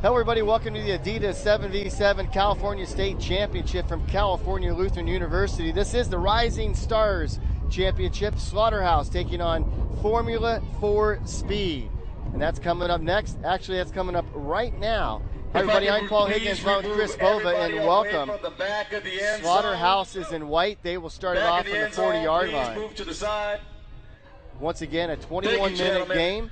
Hello everybody, welcome to the Adidas 7v7 California State Championship from California Lutheran University. This is the Rising Stars Championship. Slaughterhouse taking on Formula 4 Speed. And that's coming up next. Actually, that's coming up right now. Hi everybody, I'm Paul Higgins along with Chris Bova, and welcome. Slaughterhouse is in white. They will start it off on the 40-yard line. Move to the side. Once again, a 21-minute game.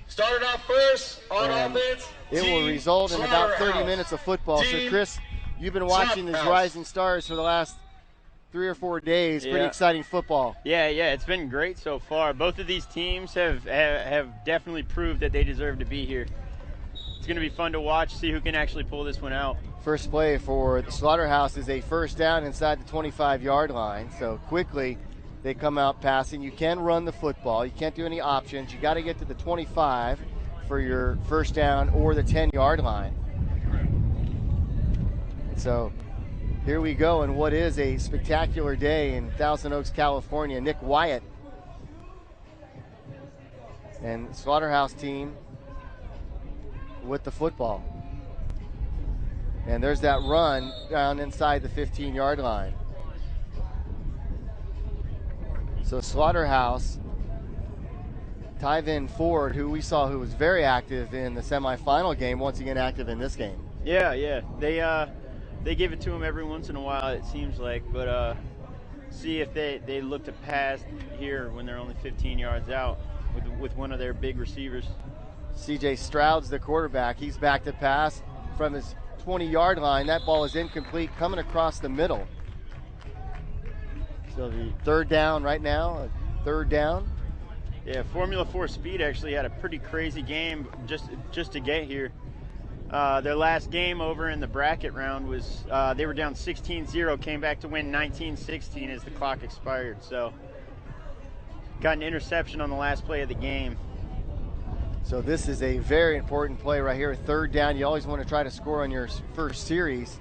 Started off first on offense. It will result in about 30 minutes of football. So, Chris, you've been watching these Rising Stars for the last 3 or 4 days. Pretty exciting football. Yeah, it's been great so far. Both of these teams have definitely proved that they deserve to be here. It's going to be fun to watch, see who can actually pull this one out. First play for the Slaughterhouse is a first down inside the 25-yard line. So quickly they come out passing. You can run the football. You can't do any options. You got to get to the 25 for your first down or the 10-yard line. So here we go in what is a spectacular day in Thousand Oaks, California. Nick Wyatt and Slaughterhouse team with the football. And there's that run down inside the 15-yard line. So Slaughterhouse, Tyvin Ford, who we saw who was very active in the semifinal game, once again active in this game. Yeah. They give it to him every once in a while, it seems like, but see if they look to pass here when they're only 15 yards out with one of their big receivers. CJ Stroud's the quarterback. He's back to pass from his 20-yard line. That ball is incomplete, coming across the middle. So the third down right now, third down. Yeah, Formula 4 Speed actually had a pretty crazy game just to get here. Their last game over in the bracket round was, they were down 16-0, came back to win 19-16 as the clock expired. So got an interception on the last play of the game. So this is a very important play right here, third down. You always want to try to score on your first series.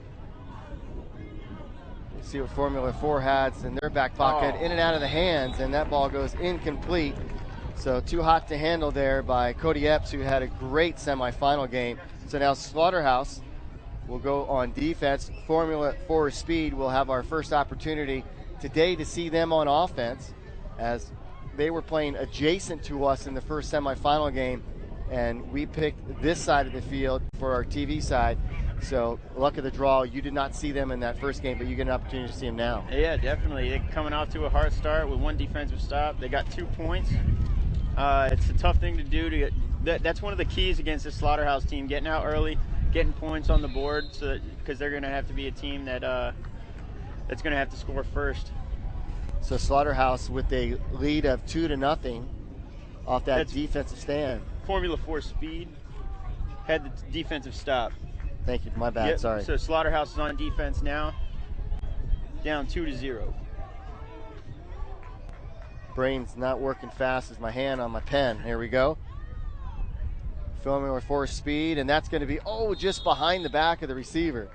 See what Formula 4 has in their back pocket, in and out of the hands, and that ball goes incomplete. So too hot to handle there by Cody Epps, who had a great semifinal game. So now Slaughterhouse will go on defense. Formula 4 Speed will have our first opportunity today to see them on offense, as they were playing adjacent to us in the first semifinal game, and we picked this side of the field for our TV side. So luck of the draw, you did not see them in that first game, but you get an opportunity to see them now. Yeah, definitely. They're coming off to a hard start with one defensive stop. They got 2 points. It's a tough thing to do. That's one of the keys against the Slaughterhouse team, getting out early, getting points on the board, because they're going to have to be a team that's going to have to score first. So Slaughterhouse with a lead of 2-0 off that's defensive stand. Formula 4 Speed had the defensive stop. Thank you. My bad. Sorry. So Slaughterhouse is on defense now, down 2-0. Brain's not working fast as my hand on my pen. Here we go. Formula 4 Speed, and that's going to be just behind the back of the receiver.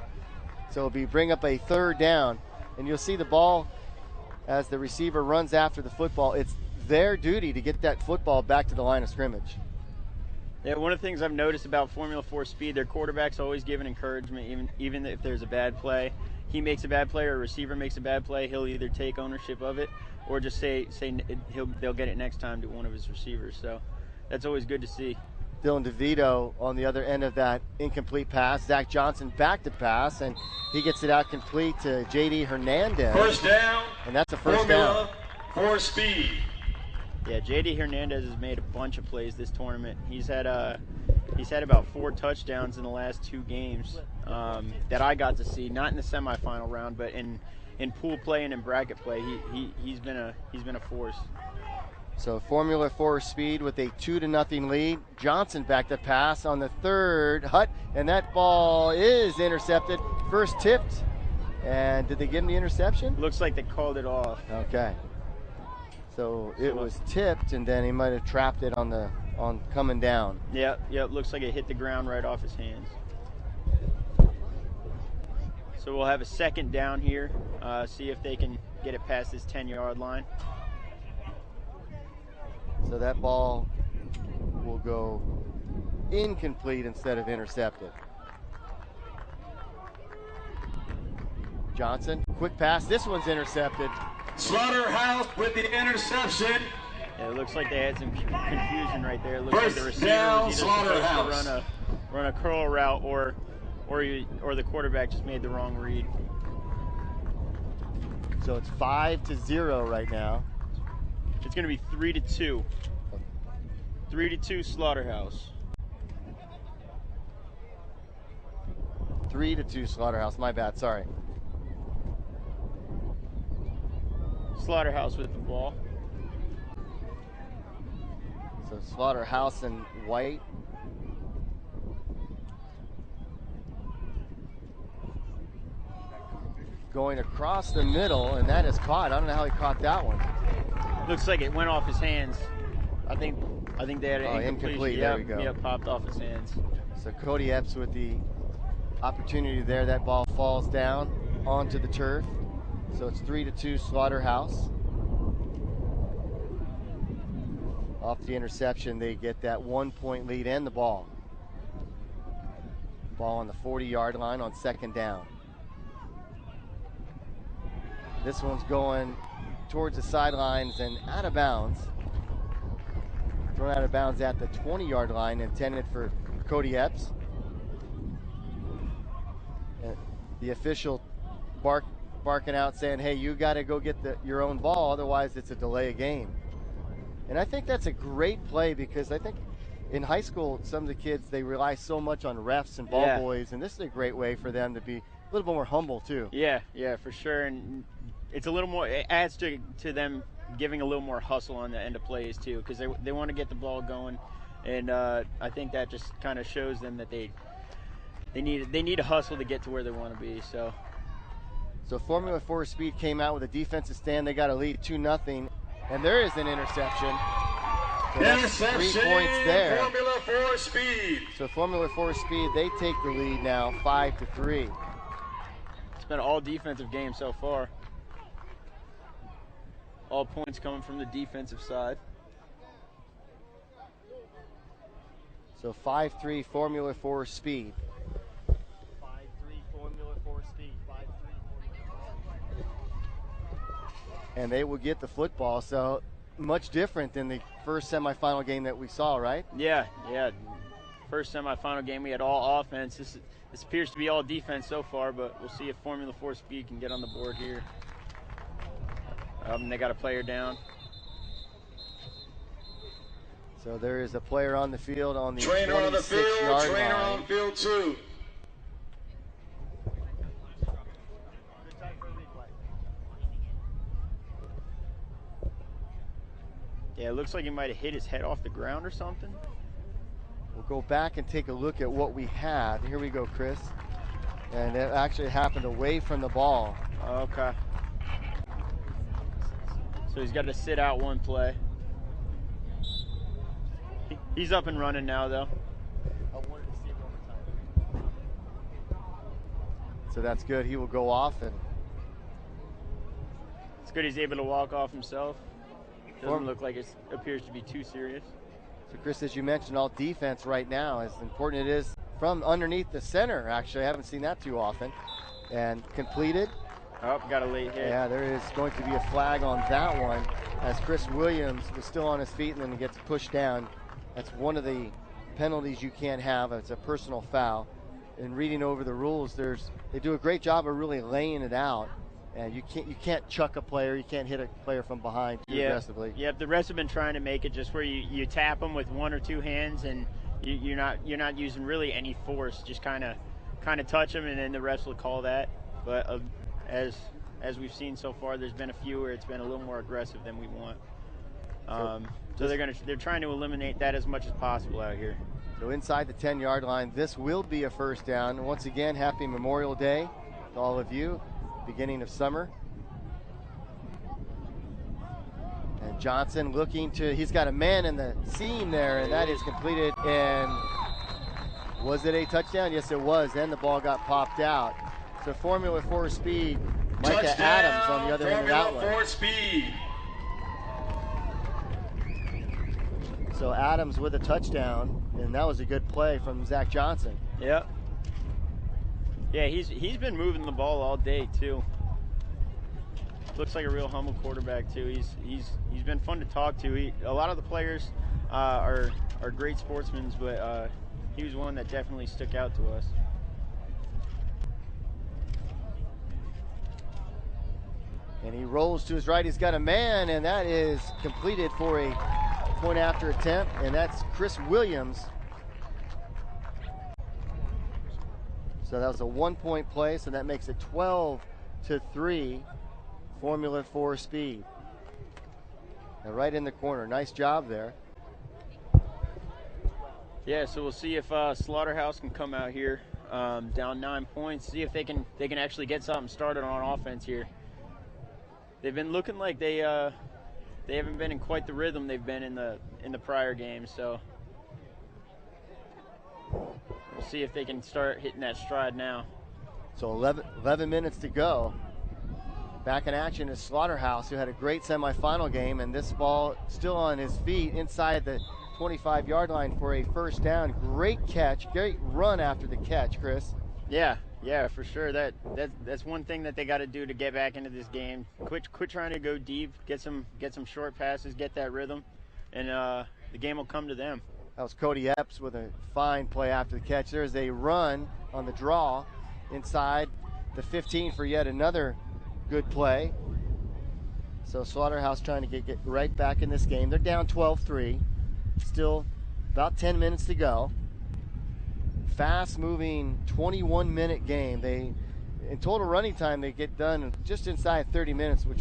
So it'll be bring up a third down, and you'll see the ball as the receiver runs after the football. It's their duty to get that football back to the line of scrimmage. Yeah, one of the things I've noticed about Formula 4 Speed, their quarterback's always giving encouragement, even if there's a bad play. He makes a bad play or a receiver makes a bad play, he'll either take ownership of it or just say they'll get it next time to one of his receivers. So that's always good to see. Dylan DeVito on the other end of that incomplete pass. Zach Johnson back to pass, and he gets it out complete to J.D. Hernandez. First down. And that's a first down. Formula 4 Speed. Yeah, J.D. Hernandez has made a bunch of plays this tournament. He's had about 4 touchdowns in the last 2 games that I got to see. Not in the semifinal round, but in pool play and in bracket play. He's been a force. So Formula 4 Speed with a 2-0 lead. Johnson back to pass on the third. Hutt, and that ball is intercepted. First tipped, and did they give him the interception? Looks like they called it off. Okay. So it was tipped, and then he might have trapped it on coming down. Yeah, looks like it hit the ground right off his hands. So we'll have a second down here, see if they can get it past this 10-yard line. So that ball will go incomplete instead of intercepted. Johnson, quick pass. This one's intercepted. Slaughterhouse with the interception. Yeah, it looks like they had some confusion right there. It looks First like the receiver down, was either supposed Slaughterhouse. to run a curl route or the quarterback just made the wrong read. So it's 5-0 right now. It's going to be 3-2. 3-2 Slaughterhouse. 3-2 Slaughterhouse. My bad. Sorry. Slaughterhouse with the ball. So Slaughterhouse and White. Going across the middle, and that is caught. I don't know how he caught that one. Looks like it went off his hands. I think they had an incomplete. Yep, There we go. Yep, popped off his hands. So Cody Epps with the opportunity there. That ball falls down onto the turf. So it's 3-2 Slaughterhouse. Off the interception, they get that 1-point lead and the ball. Ball on the 40-yard line on second down. This one's going towards the sidelines and out of bounds. Thrown out of bounds at the 20-yard line, intended for Cody Epps. And the official barking out saying, hey, you got to go get your own ball, otherwise it's a delay of game. And I think that's a great play, because I think in high school, some of the kids, they rely so much on refs and ball boys, and this is a great way for them to be a little bit more humble too. Yeah, for sure. And it's a little more, it adds to them giving a little more hustle on the end of plays too, because they want to get the ball going. And I think that just kind of shows them that they need a hustle to get to where they want to be. So Formula 4 Speed came out with a defensive stand. They got a lead 2-0, and there is an interception. So that's 3 points there. Formula 4 Speed. So Formula 4 Speed, they take the lead now, 5-3. it's been an all defensive game so far. All points coming from the defensive side. So 5-3 Formula 4 Speed. 5-3 Formula 4 Speed. 5-3 And they will get the football. So much different than the first semifinal game that we saw, right? Yeah. First semifinal game, we had all offense. This appears to be all defense so far, but we'll see if Formula 4 Speed can get on the board here. They got a player down. So there is a player on the field on the Trainer on the field, 26-yard trainer line. on field 2. Yeah, it looks like he might have hit his head off the ground or something. We'll go back and take a look at what we had. Here we go, Chris. And it actually happened away from the ball. Okay. So he's got to sit out one play. He's up and running now, though. I wanted to see it one more time. So that's good. He will go off, and It's good he's able to walk off himself. Doesn't look like it appears to be too serious. so Chris, as you mentioned, all defense right now, as important it is from underneath the center. Actually, I haven't seen that too often. And completed. Oh, got a late hit. Yeah, there is going to be a flag on that one, as Chris Williams was still on his feet and then he gets pushed down. That's one of the penalties you can't have. It's a personal foul. In reading over the rules, they do a great job of really laying it out. And you can't chuck a player, you can't hit a player from behind too aggressively. Yeah, the refs have been trying to make it just where you tap them with one or two hands, and you're not using really any force. Just kind of touch them, and then the refs will call that. But as we've seen so far, there's been a few where it's been a little more aggressive than we want. So they're trying to eliminate that as much as possible out here. So inside the 10-yard line, this will be a first down. Once again, happy Memorial Day to all of you. Beginning of summer. And Johnson he's got a man in the seam there, and that is completed. And was it a touchdown? Yes, it was. And the ball got popped out. So Formula 4 Speed, Micah Touchdown, Adams on the other end of that Formula one. 4 Speed. So Adams with a touchdown. And that was a good play from Zach Johnson. Yep. Yeah, he's been moving the ball all day too. Looks like a real humble quarterback too. He's been fun to talk to. A lot of the players are great sportsmen, but he was one that definitely stuck out to us. And he rolls to his right. He's got a man, and that is completed for a point after attempt, and that's Chris Williams. So that was a 1-point play, so that makes it 12-3, Formula 4 speed. And right in the corner. Nice job there. Yeah, so we'll see if Slaughterhouse can come out here down 9 points. See if they can actually get something started on offense here. They've been looking like they haven't been in quite the rhythm they've been in the prior games. So we'll see if they can start hitting that stride now. So 11 minutes to go. Back in action is Slaughterhouse, who had a great semifinal game, and this ball still on his feet inside the 25-yard line for a first down. Great catch, great run after the catch, Chris. Yeah, for sure. That's one thing that they got to do to get back into this game. Quit trying to go deep, get some short passes, get that rhythm, and the game will come to them. That was Cody Epps with a fine play after the catch. There's a run on the draw inside the 15 for yet another good play. So Slaughterhouse trying to get right back in this game. They're down 12-3. Still about 10 minutes to go. Fast-moving 21-minute game. In total running time, they get done just inside 30 minutes, which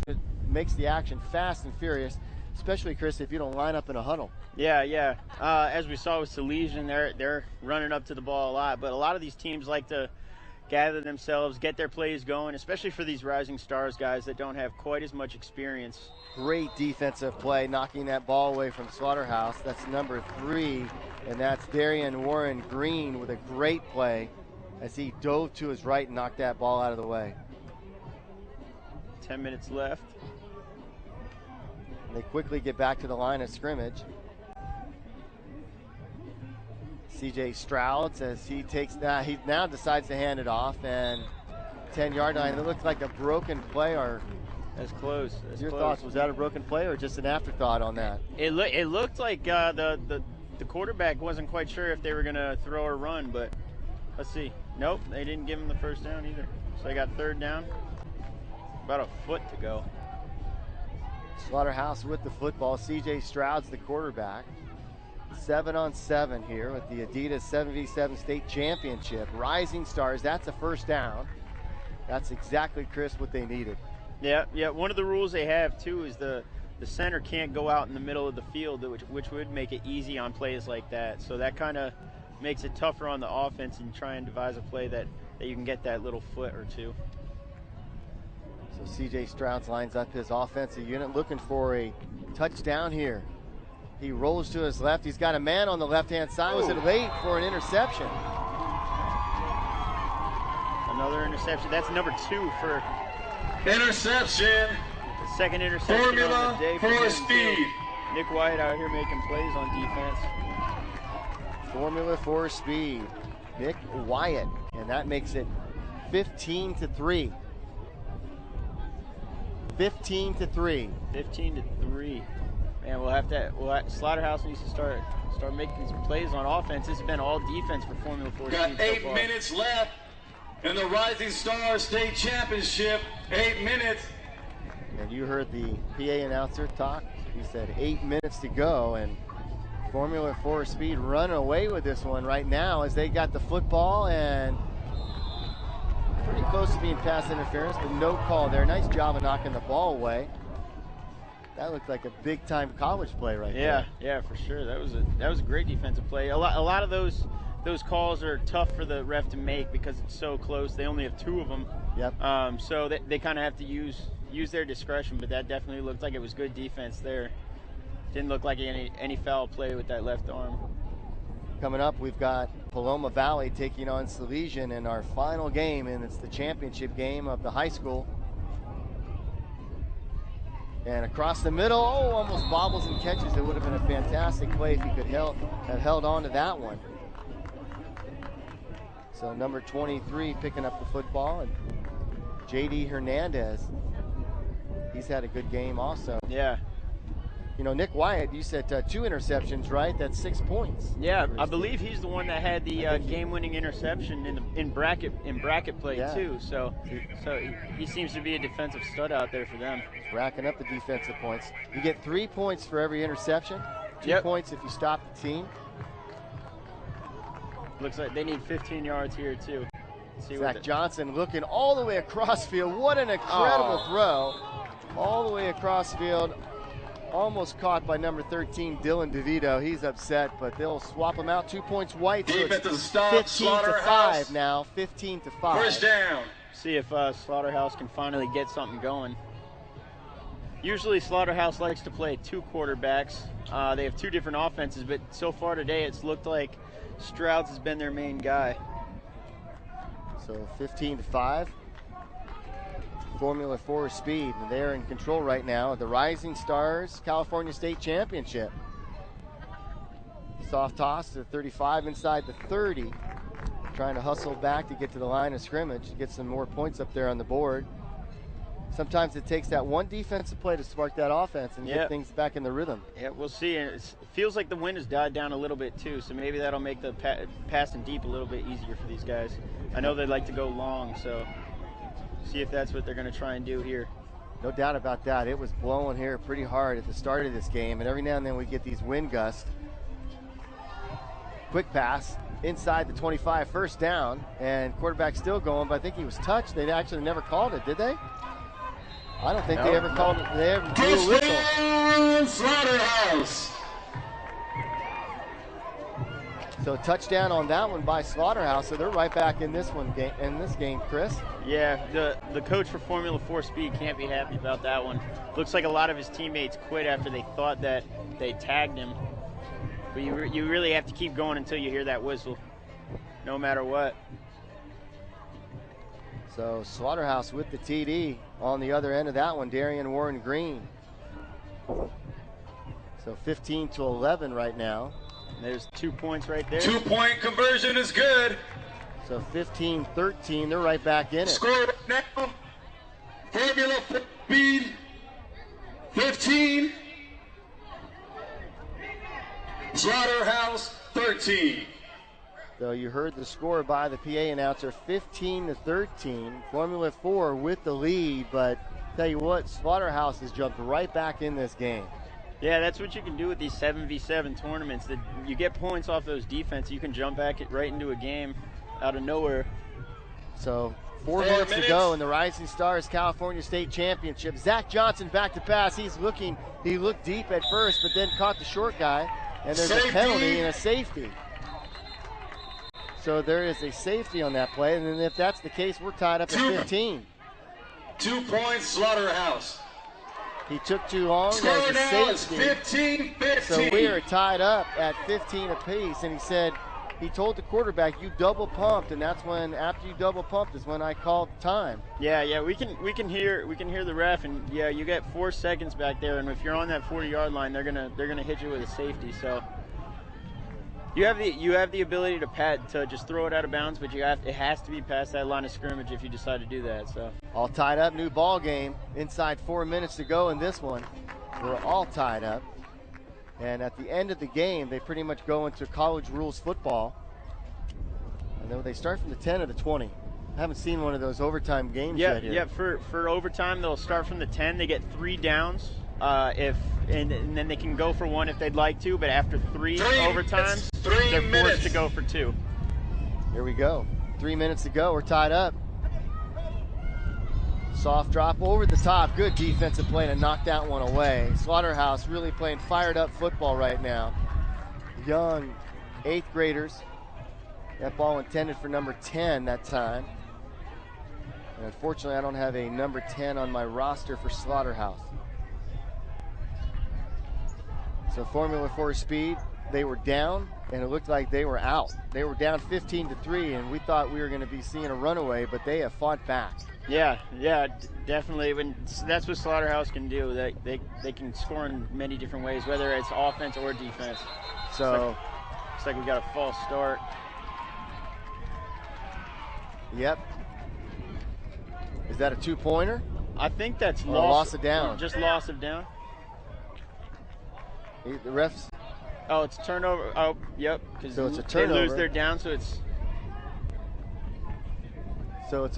makes the action fast and furious, especially, Chris, if you don't line up in a huddle. Yeah. As we saw with Salesian, they're running up to the ball a lot, but a lot of these teams like to gather themselves, get their plays going, especially for these rising stars guys that don't have quite as much experience. Great defensive play, knocking that ball away from Slaughterhouse. That's number 3, and that's Darian Warren Green with a great play as he dove to his right and knocked that ball out of the way. 10 minutes left. And they quickly get back to the line of scrimmage. CJ Stroud says he now decides to hand it off, and 10-yard line. It looked like a broken play. Or that's close. Your thoughts? Was that a broken play or just an afterthought on that? It looked like the quarterback wasn't quite sure if they were going to throw or run, but let's see. Nope, they didn't give him the first down either. So they got third down. About a foot to go. Slaughterhouse with the football. CJ Stroud's the quarterback. 7-on-7 here with the Adidas 7v7 state championship. Rising stars, that's a first down. That's exactly, Chris, what they needed. Yeah. One of the rules they have, too, is the center can't go out in the middle of the field, which would make it easy on plays like that. So that kind of makes it tougher on the offense and try and devise a play that you can get that little foot or two. So CJ Stroud lines up his offensive unit looking for a touchdown here. He rolls to his left. He's got a man on the left-hand side. Was it late for an interception? Another interception. That's number 2 for Interception. the second interception Formula on the day for 4 him, speed. too. Nick White out here making plays on defense. Formula 4 speed. Nick Wyatt. And that makes it 15-3. 15-3. 15-3. Man, Slaughterhouse needs to start making some plays on offense. This has been all defense for Formula 4 Got speed 8 so far. minutes left in the Rising Stars State Championship. 8 minutes. And you heard the PA announcer talk. He said 8 minutes to go, and Formula 4 speed running away with this one right now as they got the football and pretty close to being pass interference, but no call there. Nice job of knocking the ball away. That looked like a big-time college play right there. Yeah, for sure. That was a great defensive play. A lot of those calls are tough for the ref to make because it's so close. They only have 2 of them. Yep. So they kind of have to use their discretion, but that definitely looked like it was good defense there. Didn't look like any foul play with that left arm. Coming up, we've got Paloma Valley taking on Salesian in our final game, and it's the championship game of the high school. And across the middle, oh, almost bobbles and catches. It would have been a fantastic play if he could have held on to that one. So number 23 picking up the football, and J.D. Hernandez, he's had a good game also. Yeah. You know, Nick Wyatt, you said 2 interceptions, right? That's 6 points. Yeah, I believe he's the one that had the game-winning interception in bracket play too. So he seems to be a defensive stud out there for them. He's racking up the defensive points. You get 3 points for every interception. 2 points if you stop the team. Looks like they need 15 yards here too. Zach Johnson looking all the way across field. What an incredible throw. All the way across field. Almost caught by number 13, Dylan DeVito. He's upset, but they'll swap him out. 2 points white. So it's 15-5 now. 15-5. First down. See if Slaughterhouse can finally get something going. Usually Slaughterhouse likes to play 2 quarterbacks. They have 2 different offenses, but so far today it's looked like Strouds has been their main guy. So 15-5. Formula 4 speed, and they're in control right now of the Rising Stars California State Championship. Soft toss to 35 inside the 30. Trying to hustle back to get to the line of scrimmage to get some more points up there on the board. Sometimes it takes that one defensive play to spark that offense and get things back in the rhythm. Yeah, we'll see. It feels like the wind has died down a little bit too, so maybe that'll make the passing deep a little bit easier for these guys. I know they like to go long, so see if that's what they're going to try and do here. No doubt about that. It was blowing here pretty hard at the start of this game, and every now and then we get these wind gusts. Quick pass inside the 25, first down, and quarterback still going, but I think he was touched. They actually never called it, did they? I don't think they ever called it. They ever blew a whistle. Slaughterhouse. So touchdown on that one by Slaughterhouse. So they're right back in this game, Chris. Yeah, the coach for Formula 4 Speed can't be happy about that one. Looks like a lot of his teammates quit after they thought that they tagged him. But you really have to keep going until you hear that whistle, no matter what. So Slaughterhouse with the TD on the other end of that one, Darian Warren Green. So 15-11 right now. There's 2 points right there. 2-point conversion is good. So 15-13, they're right back in it. Score right now. Formula 4 Speed 15. Slaughterhouse 13. So you heard the score by the PA announcer, 15-13. Formula 4 with the lead, but tell you what, Slaughterhouse has jumped right back in this game. Yeah, that's what you can do with these 7v7 tournaments. That you get points off those defense, you can jump back right into a game out of nowhere. So 4 minutes to go in the Rising Stars California State Championship. Zach Johnson back to pass. He looked deep at first, but then caught the short guy, and there's a penalty and a safety. So there is a safety on that play, and then if that's the case, we're tied up at 15. 2 points, Slaughterhouse. He took too long. Score a now is safety. 15-15. So we are tied up at 15 apiece, and he told the quarterback, you double pumped, and that's when, after you double pumped, is when I called time. Yeah, we can hear the ref, and yeah, you get 4 seconds back there, and if you're on that 40-yard line, they're gonna hit you with a safety. So you have the ability to just throw it out of bounds, but it has to be past that line of scrimmage if you decide to do that. So all tied up, new ball game. Inside 4 minutes to go in this one. We're all tied up. And at the end of the game, they pretty much go into college rules football. And then they start from the 10 or the 20. I haven't seen one of those overtime games yet here. Yeah, for overtime, they'll start from the 10. They get 3 downs. And then they can go for 1 if they'd like to, but after 3 overtimes, they're forced to go for 2. Here we go. 3 minutes to go. We're tied up. Soft drop over the top. Good defensive play to knock that one away. Slaughterhouse really playing fired up football right now. Young 8th graders. That ball intended for number 10 that time. And unfortunately, I don't have a number 10 on my roster for Slaughterhouse. So Formula 4 Speed, they were down, and it looked like they were out. They were down 15-3, and we thought we were going to be seeing a runaway, but they have fought back. Yeah, definitely. That's what Slaughterhouse can do. They can score in many different ways, whether it's offense or defense. So looks like we got a false start. Yep. Is that a 2-pointer? I think that's loss of down. Just loss of down. The refs. Oh, it's turnover. Oh, yep. So it's a turnover. They lose their down, so it's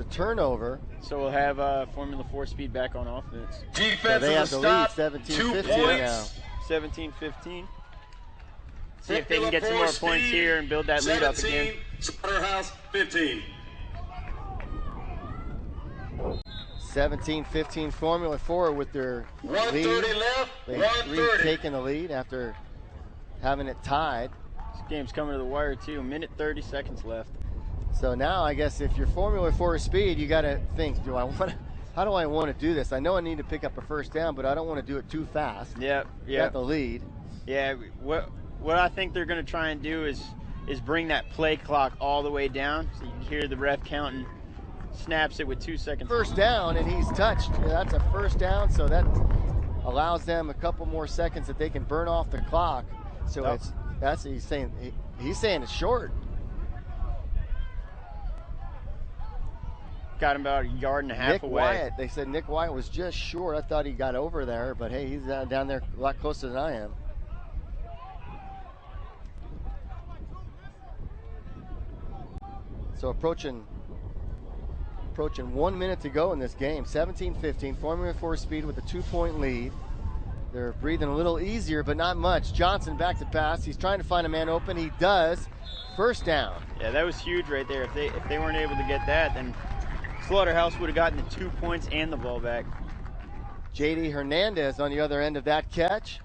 a turnover. So we'll have Formula 4 speed back on offense. Defense So they have the lead, 17-15 now. 17-15. See if they can get some more points here and build that lead up again. Slaughterhouse 15. 17-15 Formula 4 with their 1:30 lead. left. They 1:30. taking the lead after having it tied. This game's coming to the wire too. 1:30 seconds left. So now I guess if you're Formula 4 speed, you got to think, how do I want to do this? I know I need to pick up a first down, but I don't want to do it too fast. Yep. Got the lead. Yeah, what I think they're going to try and do is bring that play clock all the way down, so you can hear the ref counting. Snaps it with 2 seconds. First down, and he's touched. Yeah, that's a first down, so that allows them a couple more seconds that they can burn off the clock. So that's what he's saying. He's saying it's short. Got him about a yard and a half Nick away. Wyatt, they said Nick Wyatt was just short. I thought he got over there, but hey, he's down there a lot closer than I am. So approaching 1 minute to go in this game. 17-15, Formula 4 speed with a 2-point lead. They're breathing a little easier, but not much. Johnson back to pass. He's trying to find a man open. He does. First down. Yeah, that was huge right there. If they weren't able to get that, then Slaughterhouse would have gotten the 2 points and the ball back. J.D. Hernandez on the other end of that catch.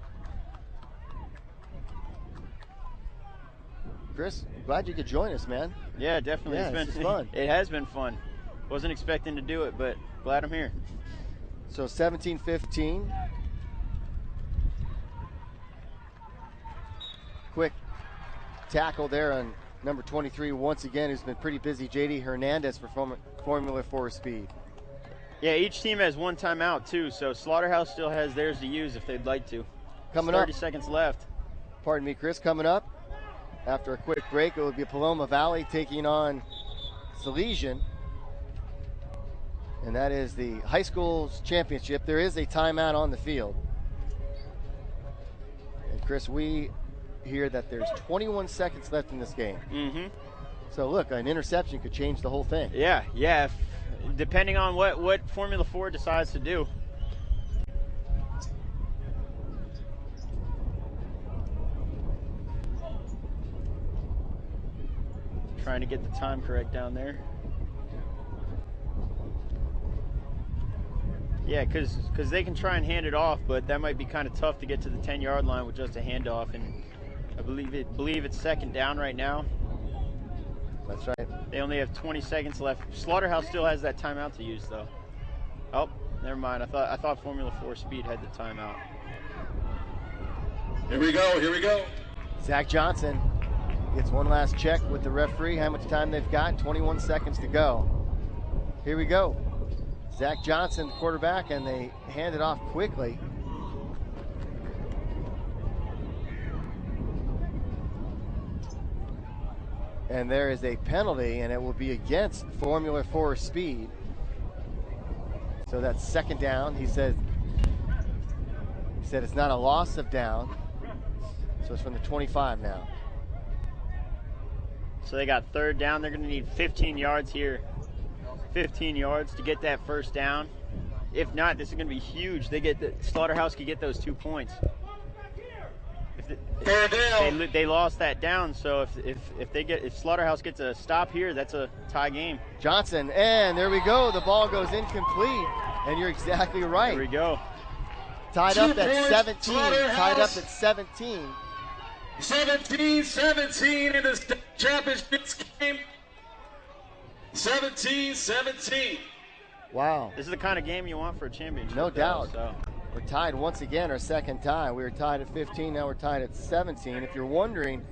Chris, I'm glad you could join us, man. Yeah, definitely. Yeah, It's been fun. It has been fun. Wasn't expecting to do it, but glad I'm here. So 17-15. Quick tackle there on number 23 once again, who's been pretty busy. J.D. Hernandez for Formula 4 speed. Yeah, each team has one timeout too, so Slaughterhouse still has theirs to use if they'd like to. Coming up. 30 seconds left. Pardon me, Chris. Coming up after a quick break, it will be Paloma Valley taking on Salesian. And that is the high school's championship. There is a timeout on the field. And Chris, we hear that there's 21 seconds left in this game. Mm-hmm. So look, an interception could change the whole thing. Yeah. Depending on what Formula 4 decides to do. Trying to get the time correct down there. Yeah, because they can try and hand it off, but that might be kind of tough to get to the 10-yard line with just a handoff. And I believe it's second down right now. That's right. They only have 20 seconds left. Slaughterhouse still has that timeout to use, though. Oh, never mind. I thought Formula 4 Speed had the timeout. Here we go. Zach Johnson gets one last check with the referee, how much time they've got. 21 seconds to go. Here we go. Zach Johnson, the quarterback, and they hand it off quickly. And there is a penalty, and it will be against Formula 4 Speed. So that's second down. He said it's not a loss of down. So it's from the 25 now. So they got third down. They're going to need 15 yards here. 15 yards to get that first down. If not, this is going to be huge. Slaughterhouse could get those 2 points. They lost that down, so if Slaughterhouse gets a stop here, that's a tie game. Johnson, and there we go. The ball goes incomplete, and you're exactly right. Here we go. Tied up at 17. Tied up at 17. 17-17 in the state championship game. 17-17. Wow. This is the kind of game you want for a championship. No doubt. So. We're tied once again, our second tie. We were tied at 15, now we're tied at 17. If you're wondering,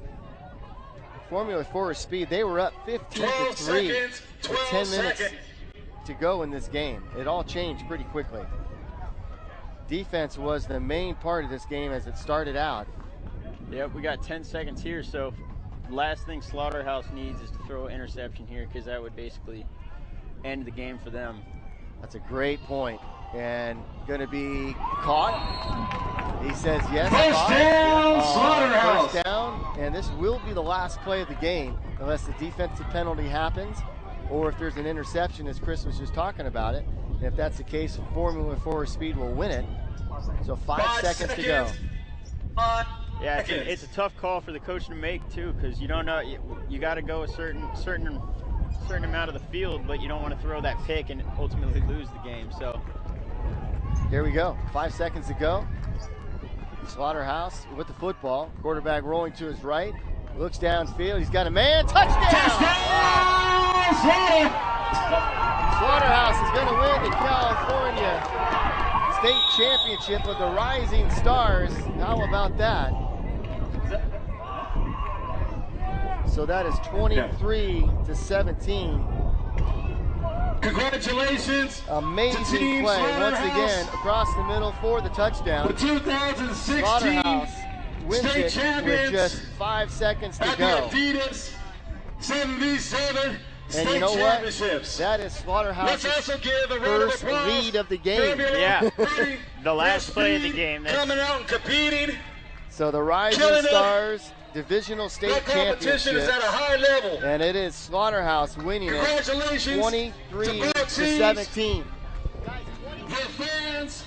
Formula 4 Speed, they were up 15-3 with 10 minutes. to go in this game. It all changed pretty quickly. Defense was the main part of this game as it started out. Yep, we got 10 seconds here, so last thing Slaughterhouse needs is to throw an interception here, because that would basically end the game for them. That's a great point. And going to be caught. He says yes. First down, Slaughterhouse. First down, and this will be the last play of the game unless the defensive penalty happens or if there's an interception, as Chris was just talking about it. And if that's the case, Formula 4 Speed will win it. So 5 seconds to go. Yeah, it's a tough call for the coach to make too, because you don't know, you got to go a certain amount of the field, but you don't want to throw that pick and ultimately lose the game. So here we go. 5 seconds to go. Slaughterhouse with the football. Quarterback rolling to his right. Looks downfield. He's got a man. Touchdown! Slaughterhouse is going to win the California State Championship with the Rising Stars. How about that? So that is 23-17. Congratulations. Amazing play once again across the middle for the touchdown. The 2016 Slaughterhouse wins state it champions with just 5 seconds to at go. the Adidas 7v7 And you state know what? championships. That is Slaughterhouse's Let's also give a round of first applause. lead of the game. Yeah, the last play of the game. Coming out and competing. So the Rising Killing it. Stars Divisional State That competition is at a Championship, high level. and it is Slaughterhouse winning it Congratulations 23-17. The fans.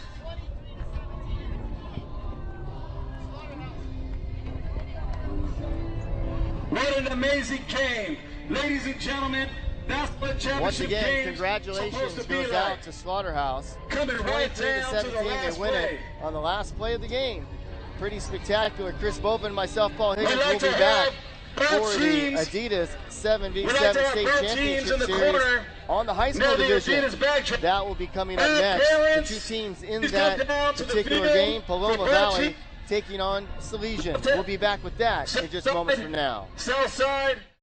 What an amazing game. Ladies and gentlemen, that's what championship Once again, game's congratulations supposed to be goes like. out to Slaughterhouse. Coming right down to the 23-17, last they win play. it on the last play of the game. Pretty spectacular. Chris Bovin, myself, Paul Higgins We'd like will be to back have for both the teams. Adidas 7v7 We'd like to have State both teams in Championship the Series corner. on the high school Now the division. Adidas backtrack. That will be coming up And next. parents, The two teams in please that come down to the particular field game, Paloma for Valley both taking on Salesian. We'll be back with that in just moments from now. South side.